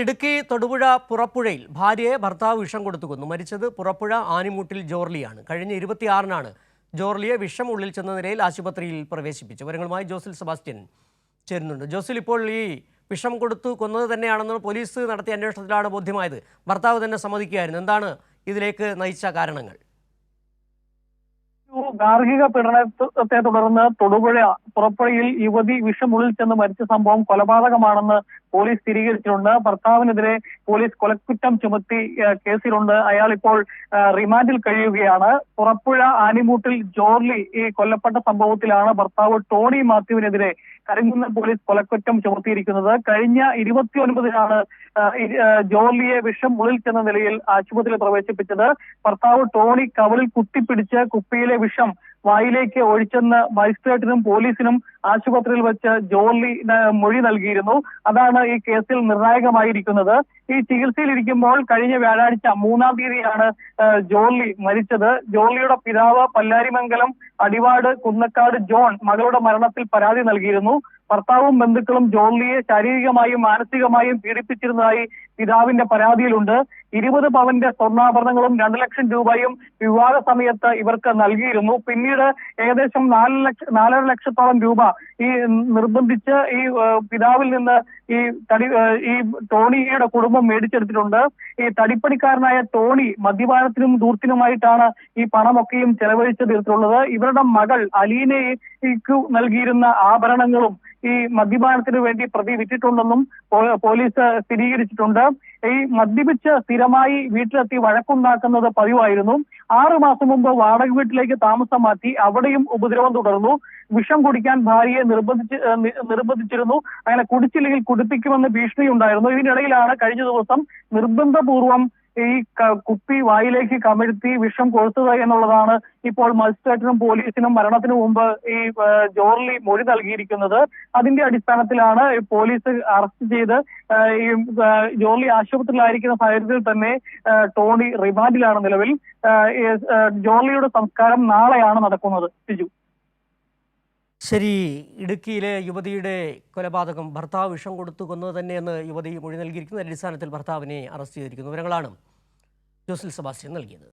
ഇടുക്കി തൊടുപുഴ പുറപ്പുഴയിൽ ഭാര്യയെ ഭർത്താവ് വിഷം കൊടുത്തു കൊന്നു. മരിച്ചത് പുറപ്പുഴ ആനിമൂട്ടിൽ ജോർലിയാണ്. കഴിഞ്ഞ 26-നാണ് ജോർലിയെ വിഷം ഉള്ളിൽ ചെന്ന നിലയിൽ ആശുപത്രിയിൽ പ്രവേശിപ്പിച്ചു. വിവരങ്ങളുമായി ജോസിൽ സെബാസ്റ്റ്യൻ ചേരുന്നുണ്ട്. ജോസിൽ, ഇപ്പോൾ ഈ വിഷം കൊടുത്തു കൊന്നത് തന്നെയാണെന്ന് പോലീസ് നടത്തിയ അന്വേഷണത്തിലാണ് ബോധ്യമായത്. ഭർത്താവ് തന്നെ സമ്മതിക്കുകയായിരുന്നു. എന്താണ് ഇതിലേക്ക് നയിച്ച കാരണങ്ങൾ? ഗാർഹിക പീഡനത്തെ തുടർന്ന് തൊടുപുഴ പുറപ്പുഴയിൽ യുവതി വിഷമുള്ളിൽ ചെന്ന് മരിച്ച സംഭവം കൊലപാതകമാണെന്ന് പോലീസ് സ്ഥിരീകരിച്ചിട്ടുണ്ട്. ഭർത്താവിനെതിരെ പോലീസ് കൊലക്കുറ്റം ചുമത്തി കേസിലുണ്ട്. അയാൾ ഇപ്പോൾ റിമാൻഡിൽ കഴിയുകയാണ്. പുറപ്പുഴ ആനിമൂട്ടിൽ ജോർലി ഈ കൊല്ലപ്പെട്ട സംഭവത്തിലാണ് ഭർത്താവ് ടോണി മാത്യുവിനെതിരെ കരിങ്കുന്നം പോലീസ് കൊലക്കുറ്റം ചുമത്തിയിരിക്കുന്നത്. കഴിഞ്ഞ 29-നാണ് ജോർലിയെ വിഷം ഉള്ളിൽ ചെന്ന നിലയിൽ ആശുപത്രിയിൽ പ്രവേശിപ്പിച്ചത്. ഭർത്താവ് ടോണി കവളിൽ കുത്തിപ്പിടിച്ച് കുപ്പിയിലെ വിഷം വായിലേക്ക് ഒഴിച്ചെന്ന് മജിസ്ട്രേറ്റിനും പോലീസിനും ആശുപത്രിയിൽ വെച്ച് ജോർലി മൊഴി നൽകിയിരുന്നു. അതാണ് ഈ കേസിൽ നിർണായകമായിരിക്കുന്നത്. ഈ ചികിത്സയിലിരിക്കുമ്പോൾ കഴിഞ്ഞ വ്യാഴാഴ്ച 3-ാം തീയതിയാണ് ജോർലി മരിച്ചത്. ജോർലിയുടെ പിതാവ് പല്ലാരിമംഗലം അടിവാട് കുന്നക്കാട് ജോൺ മകളുടെ മരണത്തിൽ പരാതി നൽകിയിരുന്നു. ഭർത്താവും ബന്ധുക്കളും ജോർലിയെ ശാരീരികമായും മാനസികമായും പീഡിപ്പിച്ചിരുന്നതായി പിതാവിന്റെ പരാതിയിലുണ്ട്. 20 പവന്റെ സ്വർണ്ണാഭരണങ്ങളും 2 ലക്ഷം രൂപയും വിവാഹ സമയത്ത് ഇവർക്ക് നൽകിയിരുന്നു. പിന്നീട് ഏകദേശം 4.5 ലക്ഷത്തോളം രൂപ ഈ നിർബന്ധിച്ച് ഈ പിതാവിൽ നിന്ന് ഈ ടോണിയുടെ കുടുംബം മേടിച്ചെടുത്തിട്ടുണ്ട്. ഈ തടിപ്പണിക്കാരനായ ടോണി മദ്യപാനത്തിനും ദൂർത്തിനുമായിട്ടാണ് ഈ പണമൊക്കെയും ചെലവഴിച്ചു തീർത്തുള്ളത്. ഇവരുടെ മകൾ അലീനയ്ക്ക് നൽകിയിരുന്ന ആഭരണങ്ങളും ഈ മദ്യപാനത്തിന് വേണ്ടി പ്രതി വിറ്റിട്ടുണ്ടെന്നും പോലീസ് സ്ഥിരീകരിച്ചിട്ടുണ്ട്. ഈ മദ്യപിച്ച് സ്ഥിരമായി വീട്ടിലെത്തി വഴക്കുണ്ടാക്കുന്നത് പതിവായിരുന്നു. 6 മാസം മുമ്പ് വാടക വീട്ടിലേക്ക് താമസം മാറ്റി. അവിടെയും ഉപദ്രവം തുടർന്നു. വിഷം കുടിക്കാൻ ഭാര്യയെ നിർബന്ധിച്ചിരുന്നു. അങ്ങനെ കുടിച്ചില്ലെങ്കിൽ കുടിപ്പിക്കുമെന്ന് ഭീഷണി ഉണ്ടായിരുന്നു. ഇതിനിടയിലാണ് കഴിഞ്ഞ ദിവസം നിർബന്ധപൂർവം ഈ കുപ്പി വായിലേക്ക് കമിഴ്ത്തി വിഷം കൊടുത്തത് എന്നുള്ളതാണ് ഇപ്പോൾ മജിസ്ട്രേറ്റിനും പോലീസിനും മരണത്തിനു മുമ്പ് ഈ ജോർലി മൊഴി നൽകിയിരിക്കുന്നത്. അതിന്റെ അടിസ്ഥാനത്തിലാണ് പോലീസ് അറസ്റ്റ് ചെയ്ത് ഈ ജോർലി ആശുപത്രിയിലായിരിക്കുന്ന സാഹചര്യത്തിൽ തന്നെ ടോണി റിമാൻഡിലാണ് നിലവിൽ. ജോർലിയുടെ സംസ്കാരം നാളെയാണ് നടക്കുന്നത്. സിജു, ശരി. ഇടുക്കിയിലെ യുവതിയുടെ കൊലപാതകം ഭർത്താവ് വിഷം കൊടുത്തു കൊന്നത് തന്നെയെന്ന് യുവതി മൊഴി നൽകിയിരിക്കുന്ന അടിസ്ഥാനത്തിൽ ഭർത്താവിനെ അറസ്റ്റ് ചെയ്തിരിക്കുന്നു. വിവരങ്ങളാണ് ജോസിൽ സെബാസ്റ്റ്യൻ നൽകിയത്.